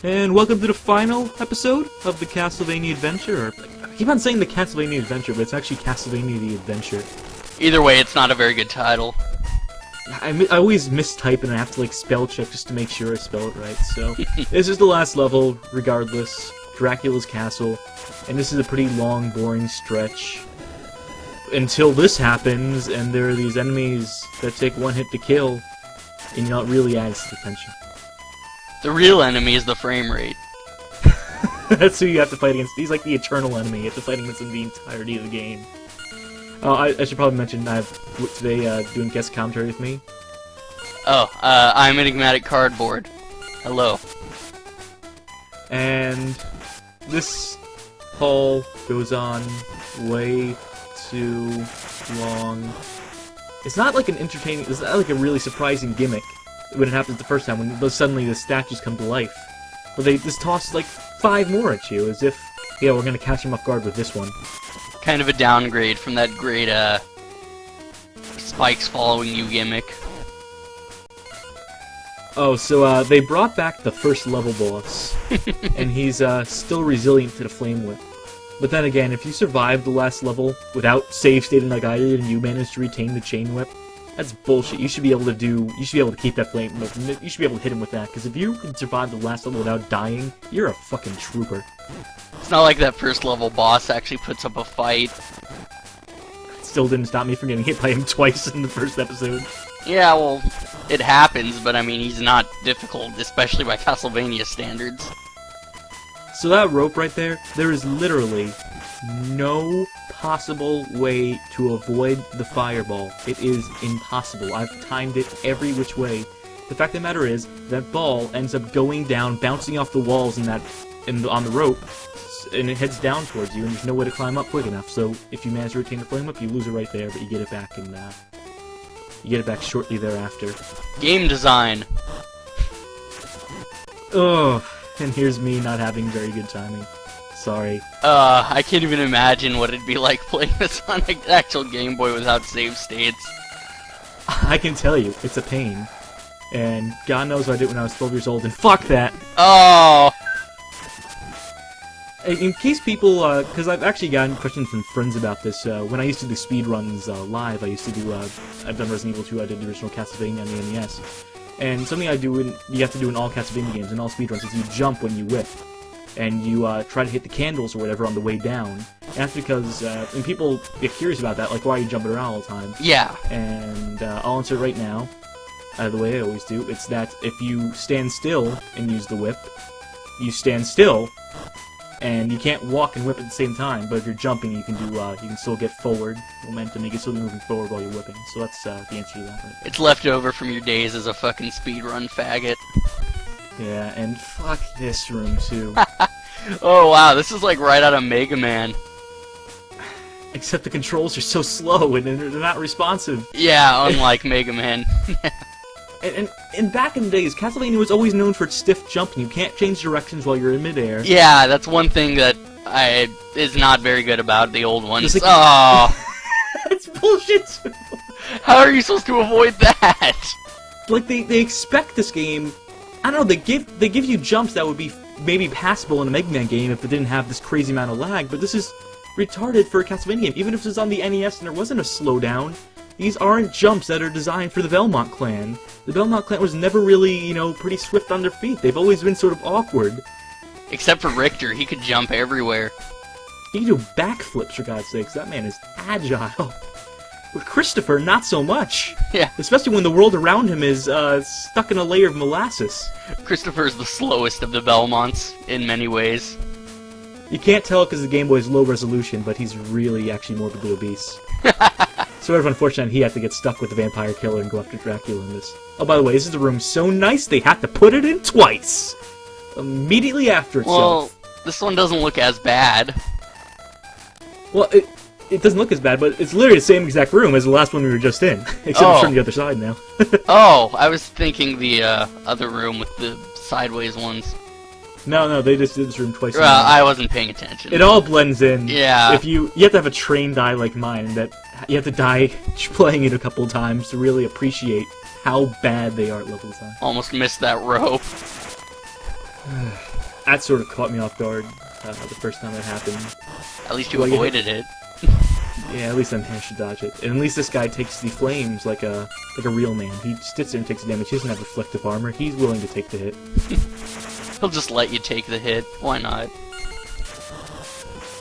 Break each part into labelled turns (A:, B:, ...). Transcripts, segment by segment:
A: And welcome to the final episode of the Castlevania Adventure. I keep on saying the Castlevania Adventure, but it's actually Castlevania The Adventure.
B: Either way, it's not a very good title.
A: I always mistype and I have to like spell check just to make sure I spell it right, so... This is the last level, regardless. Dracula's castle. And this is a pretty long, boring stretch. Until this happens, and there are these enemies that take one hit to kill, and you know, it really adds to the tension.
B: The real enemy is the frame rate.
A: That's who you have to fight against. He's like the eternal enemy. You have to fight against him the entirety of the game. I should probably mention I have today doing guest commentary with me.
B: Oh, I'm Enigmatic Cardboard. Hello.
A: And this haul goes on way too long. It's not like an entertaining, it's not like a really surprising gimmick when it happens the first time, when suddenly the statues come to life. But they just toss like 5 more at you, as if, yeah, we're gonna catch them off guard with this one.
B: Kind of a downgrade from that great, spikes following you gimmick.
A: Oh, so, they brought back the first level boss, and he's, still resilient to the Flame Whip. But then again, if you survive the last level without save stating like I did, and you manage to retain the Chain Whip, that's bullshit. You should be able to keep that Flame Whip. You should be able to hit him with that, because if you can survive the last level without dying, you're a fucking trooper.
B: It's not like that first level boss actually puts up a fight.
A: Still didn't stop me from getting hit by him twice in the first episode.
B: Yeah, well, it happens, but I mean, he's not difficult, especially by Castlevania standards.
A: So that rope right there, there is literally no possible way to avoid the fireball. It is impossible. I've timed it every which way. The fact of the matter is, that ball ends up going down, bouncing off the walls on the rope, and it heads down towards you, and there's no way to climb up quick enough. So if you manage to retain the flame up, you lose it right there, but you get it back and you get it back shortly thereafter.
B: Game design.
A: Ugh. And here's me not having very good timing. Sorry.
B: I can't even imagine what it'd be like playing this on an actual Game Boy without save states.
A: I can tell you, it's a pain. And God knows what I did when I was 12 years old, and fuck that!
B: Oh!
A: In case people, because I've actually gotten questions from friends about this, when I used to do speedruns live, I used to do, I've done Resident Evil 2, I did the original Castlevania on the NES. And something you have to do in all Castlevania games, in all speedruns, is you jump when you whip. And you try to hit the candles or whatever on the way down. And that's because, and people get curious about that, like, why are you jumping around all the time?
B: Yeah.
A: And I'll answer it right now, the way I always do. It's that if you stand still and use the whip, you stand still, and you can't walk and whip at the same time. But if you're jumping, you can do, you can still get forward momentum. You can still be moving forward while you're whipping. So that's the answer to that. Right?
B: It's left over from your days as a fucking speedrun faggot.
A: Yeah, and fuck this room too.
B: Oh wow, this is like right out of Mega Man.
A: Except the controls are so slow and they're not responsive.
B: Yeah, unlike Mega Man.
A: And back in the days, Castlevania was always known for its stiff jumping. You can't change directions while you're in midair.
B: Yeah, that's one thing that is not very good about the old ones.
A: Like,
B: oh,
A: it's bullshit.
B: How are you supposed to avoid that?
A: Like they expect this game. I don't know. They give you jumps that would be maybe passable in a Mega Man game if it didn't have this crazy amount of lag. But this is retarded for a Castlevania game. Even if it was on the NES and there wasn't a slowdown, these aren't jumps that are designed for the Belmont clan. The Belmont clan was never really, you know, pretty swift on their feet. They've always been sort of awkward.
B: Except for Richter, he could jump everywhere.
A: He can do backflips, for God's sakes. That man is agile. With Christopher, not so much.
B: Yeah.
A: Especially when the world around him is stuck in a layer of molasses.
B: Christopher is the slowest of the Belmonts, in many ways.
A: You can't tell because the Game Boy is low resolution, but he's really actually morbidly obese. Sort of unfortunate he had to get stuck with the vampire killer and go after Dracula in this. Oh, by the way, this is a room so nice they had to put it in twice! Immediately after itself.
B: Well, this one doesn't look as bad.
A: Well, it doesn't look as bad, but it's literally the same exact room as the last one we were just in. Except it's from the other side now.
B: Oh, I was thinking the other room with the sideways ones.
A: No, they just did this room twice.
B: Well, I wasn't paying attention.
A: It all blends in.
B: Yeah.
A: If you have to have a trained eye like mine, that you have to die playing it a couple of times to really appreciate how bad they are at level design.
B: Almost missed that rope.
A: that sort of caught me off guard the first time that happened.
B: At least you avoided it.
A: Yeah, at least I managed to dodge it. And at least this guy takes the flames like a real man. He sits there and takes damage. He doesn't have reflective armor. He's willing to take the hit.
B: He'll just let you take the hit. Why not?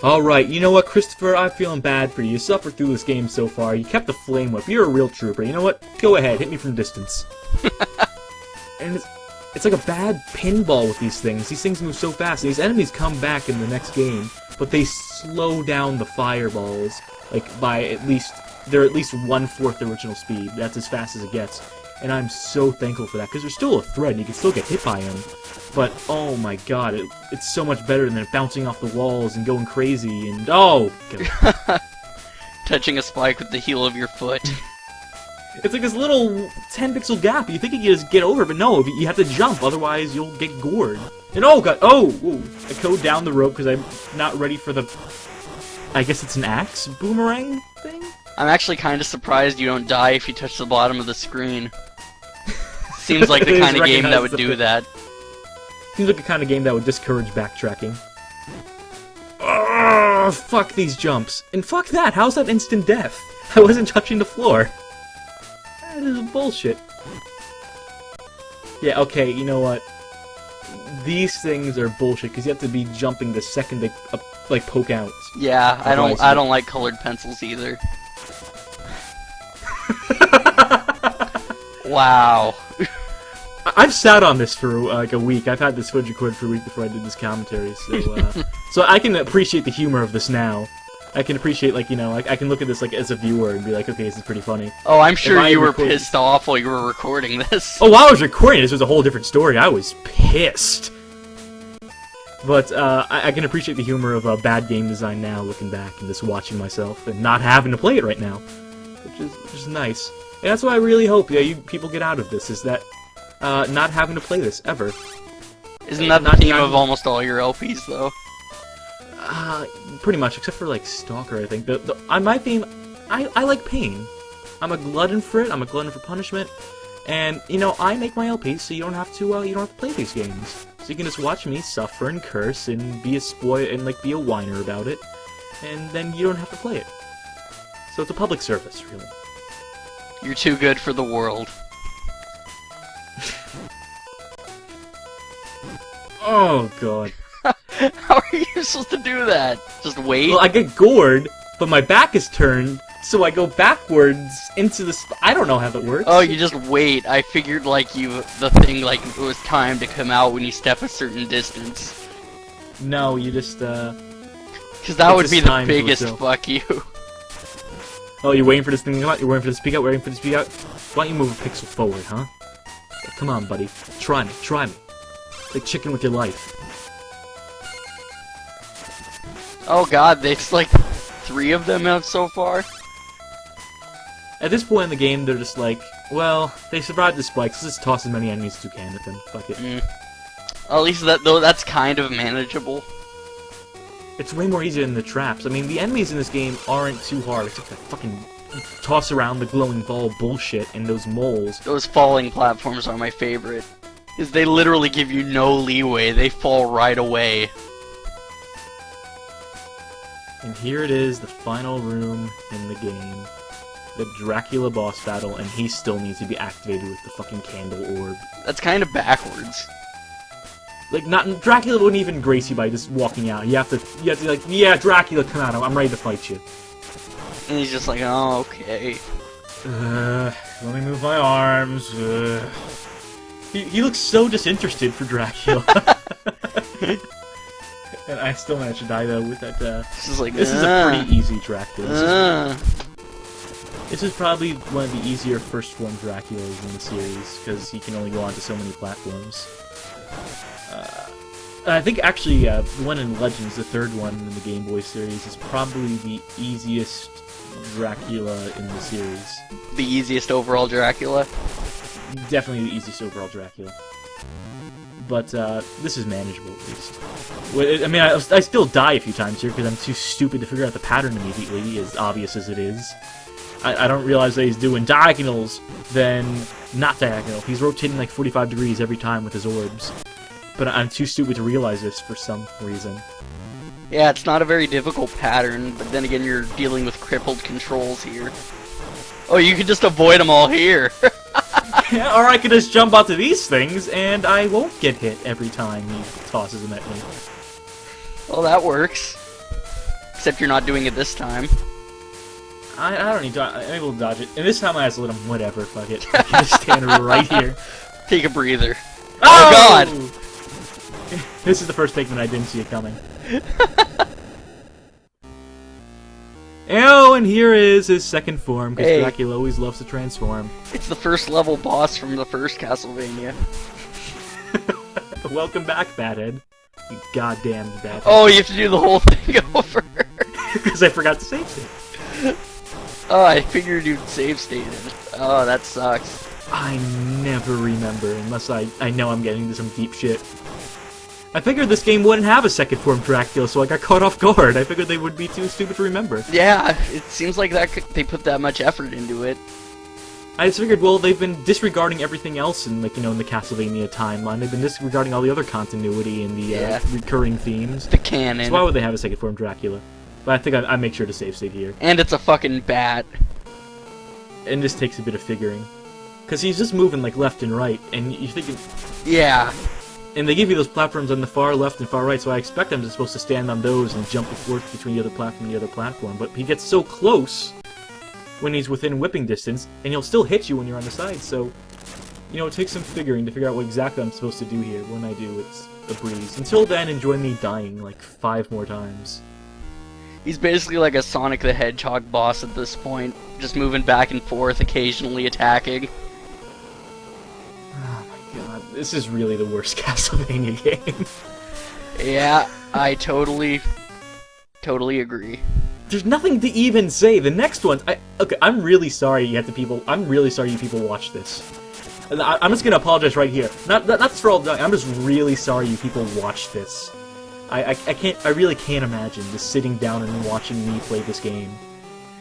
A: Alright, you know what, Christopher? I'm feeling bad for you. You suffered through this game so far. You kept the flame whip. You're a real trooper. You know what? Go ahead. Hit me from distance. And it's like a bad pinball with these things. These things move so fast. These enemies come back in the next game, but they slow down the fireballs. Like, by at least... They're at least 1/4 the original speed. That's as fast as it gets. And I'm so thankful for that, because there's still a threat, and you can still get hit by him. But, oh my god, it's so much better than bouncing off the walls and going crazy, and oh!
B: Touching a spike with the heel of your foot.
A: It's like this little 10-pixel gap. You think you can just get over, but no, you have to jump, otherwise you'll get gored. And oh god, oh! Ooh, I go down the rope because I'm not ready for the... I guess it's an axe boomerang thing?
B: I'm actually kind of surprised you don't die if you touch the bottom of the screen. Seems like the kind of game that would do that.
A: Seems like the kind of game that would discourage backtracking. Oh, fuck these jumps. And fuck that, how's that instant death? I wasn't touching the floor. That is bullshit. Yeah, okay, you know what? These things are bullshit, because you have to be jumping the second they, like, poke out.
B: Yeah, I don't like colored pencils either. Wow.
A: I've sat on this for like a week. I've had this footage recorded for a week before I did this commentary, so so I can appreciate the humor of this now. I can appreciate, like, you know, like, I can look at this like as a viewer and be like, okay, this is pretty funny.
B: Oh, I'm sure you were pissed off while you were recording this.
A: Oh, while I was recording this was a whole different story. I was pissed. But I can appreciate the humor of bad game design now, looking back and just watching myself and not having to play it right now, which is nice. And that's what I really hope you people get out of this, is that not having to play this ever.
B: Isn't that the theme of almost all your LPs, though?
A: Pretty much, except for like Stalker, I think. My theme, I like pain. I'm a glutton for it. I'm a glutton for punishment. And you know, I make my LPs so you don't have to play these games. So you can just watch me suffer and curse and be a spoil and like be a whiner about it, and then you don't have to play it. So it's a public service, really.
B: You're too good for the world.
A: Oh god.
B: How are you supposed to do that? Just wait?
A: Well, I get gored, but my back is turned, so I go backwards into the I don't know how that works.
B: Oh, you just wait. I figured, like, the thing, like, it was time to come out when you step a certain distance.
A: No, you just,
B: because that would be the biggest fuck you.
A: Oh, you're waiting for this thing to come out? You're waiting for this to speak out? Waiting for this to speak out? Why don't you move a pixel forward, huh? Come on, buddy. Try me. Try me. Like chicken with your life.
B: Oh god, there's like 3 of them out so far?
A: At this point in the game, they're just like, well, they survived the spikes, let's just toss as many enemies as we can at them. Fuck it.
B: At least that's kind of manageable.
A: It's way more easier than the traps. I mean, the enemies in this game aren't too hard, except that fucking toss around the glowing ball bullshit and those moles.
B: Those falling platforms are my favorite. Because they literally give you no leeway, they fall right away.
A: And here it is, the final room in the game. The Dracula boss battle, and he still needs to be activated with the fucking candle orb.
B: That's kind of backwards.
A: Like, Dracula wouldn't even grace you by just walking out. You have to be like, yeah, Dracula, come out, I'm ready to fight you.
B: And he's just like, oh, okay.
A: Let me move my arms. He looks so disinterested for Dracula. And I still managed to die, though, with that,
B: This is
A: a pretty easy Dracula. This is probably one of the easier first form Draculas in the series, because he can only go onto so many platforms. I think, actually, the one in Legends, the third one in the Game Boy series, is probably the easiest Dracula in the series.
B: The easiest overall Dracula?
A: Definitely the easiest overall Dracula. But, this is manageable, at least. I mean, I still die a few times here, because I'm too stupid to figure out the pattern immediately, as obvious as it is. I don't realize that he's doing diagonals, then not diagonal. He's rotating like 45 degrees every time with his orbs. But I'm too stupid to realize this for some reason.
B: Yeah, it's not a very difficult pattern, but then again, you're dealing with crippled controls here. Oh, you could just avoid them all here.
A: Yeah, or I could just jump onto these things, and I won't get hit every time he tosses them at me.
B: Well, that works. Except you're not doing it this time.
A: I don't need to. I'm able to dodge it. And this time I just let him, whatever, fuck it. I can just stand right here.
B: Take a breather.
A: Oh,
B: God!
A: This is the first take that I didn't see it coming. Oh, and here is his second form, because
B: Hey.
A: Dracula always loves to transform.
B: It's the first level boss from the first Castlevania.
A: Welcome back, Bathead. You goddamn Bathead.
B: Oh, you have to do the whole thing over.
A: Because I forgot to save it.
B: Oh, I figured you'd save stated. Oh, that sucks.
A: I never remember, unless I know I'm getting into some deep shit. I figured this game wouldn't have a second form Dracula, so I got caught off guard. I figured they would be too stupid to remember.
B: Yeah, it seems like they put that much effort into it.
A: I just figured, well, they've been disregarding everything else in, like, in the Castlevania timeline. They've been disregarding all the other continuity and the recurring themes.
B: The canon.
A: So why would they have a second form Dracula? But I think I make sure to save state here.
B: And it's a fucking bat.
A: And this takes a bit of figuring. Because he's just moving, like, left and right, and you're thinking...
B: Yeah.
A: And they give you those platforms on the far left and far right, so I expect I'm just supposed to stand on those and jump and forth between the other platform and the other platform. But he gets so close when he's within whipping distance, and he'll still hit you when you're on the side, so... it takes some figuring to figure out what exactly I'm supposed to do here. When I do, it's a breeze. Until then, enjoy me dying, like, 5 more times.
B: He's basically like a Sonic the Hedgehog boss at this point. Just moving back and forth, occasionally attacking.
A: Oh my god, this is really the worst Castlevania game.
B: Yeah, I totally agree.
A: There's nothing to even say. The next ones, okay, I'm really sorry you people watch this. I'm just gonna apologize right here. Not for all I'm just really sorry you people watch this. I really can't imagine just sitting down and watching me play this game.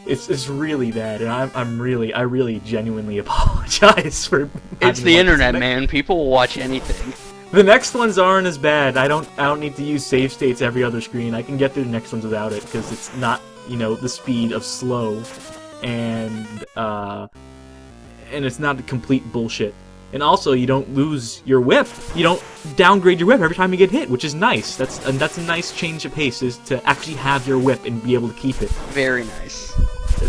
A: It's really bad, and I really genuinely apologize for.
B: It's the internet, man. People will watch anything.
A: The next ones aren't as bad. I don't need to use save states every other screen. I can get through the next ones without it because it's not the speed of slow, and it's not complete bullshit. And also, you don't lose your whip. You don't downgrade your whip every time you get hit, which is nice. That's a nice change of pace, is to actually have your whip and be able to keep it.
B: Very nice.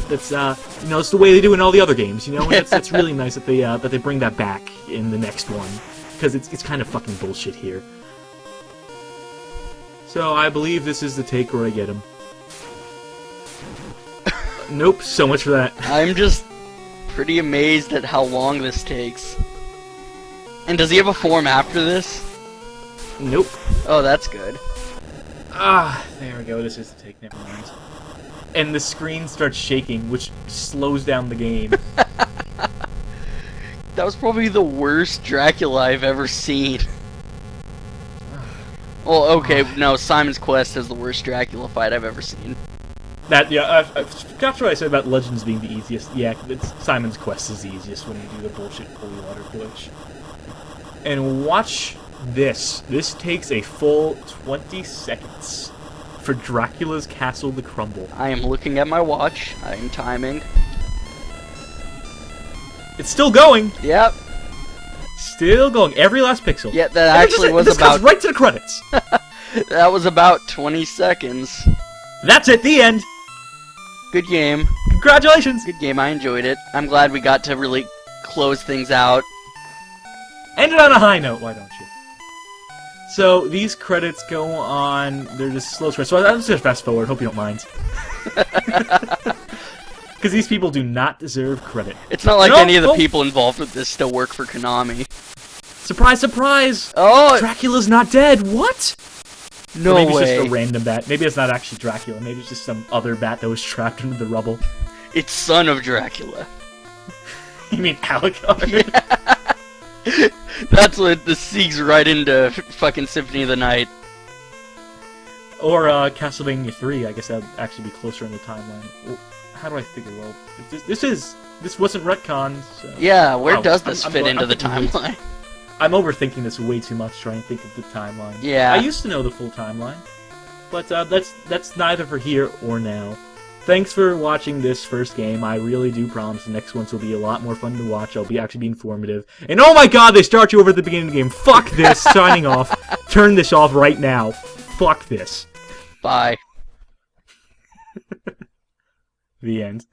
A: That's it's the way they do in all the other games. And that's really nice that they bring that back in the next one, because it's kind of fucking bullshit here. So I believe this is the take where I get him. Nope. So much for that.
B: I'm just pretty amazed at how long this takes. And does he have a form after this?
A: Nope.
B: Oh, that's good.
A: Ah, there we go. This is the take. Never mind. And the screen starts shaking, which slows down the game.
B: That was probably the worst Dracula I've ever seen. Well, okay, no, Simon's Quest is the worst Dracula fight I've ever seen.
A: That's what I said about Legends being the easiest. Yeah, Simon's Quest is the easiest when you do the bullshit holy water glitch. And watch this. This takes a full 20 seconds for Dracula's castle to crumble.
B: I am looking at my watch. I am timing.
A: It's still going.
B: Yep.
A: Still going. Every last pixel.
B: Yeah, that actually was
A: this
B: about...
A: comes right to the credits.
B: That was about 20 seconds.
A: That's it. The end.
B: Good game.
A: Congratulations.
B: Good game. I enjoyed it. I'm glad we got to really close things out.
A: Ended on a high note. Why don't you? So these credits go on. They're just slow spread. So I'm just gonna fast forward. Hope you don't mind. Because these people do not deserve credit.
B: It's not like any of the people involved with this still work for Konami.
A: Surprise, surprise!
B: Oh!
A: Dracula's not dead! What?
B: No
A: or maybe
B: way.
A: It's just a random bat. Maybe it's not actually Dracula. Maybe it's just some other bat that was trapped into the rubble.
B: It's son of Dracula.
A: You mean Alucard?
B: Yeah. That's what this segues right into fucking Symphony of the Night.
A: Or Castlevania 3. I guess that would actually be closer in the timeline. Well, how do I figure? Well, this wasn't retconned. So.
B: Yeah, where does this fit into the timeline?
A: I'm overthinking this way too much trying to think of the timeline.
B: Yeah.
A: I used to know the full timeline, but that's neither for here or now. Thanks for watching this first game. I really do promise the next ones will be a lot more fun to watch. I'll be actually be informative. And oh my god, they start you over at the beginning of the game. Fuck this. Signing off. Turn this off right now. Fuck this.
B: Bye.
A: The end.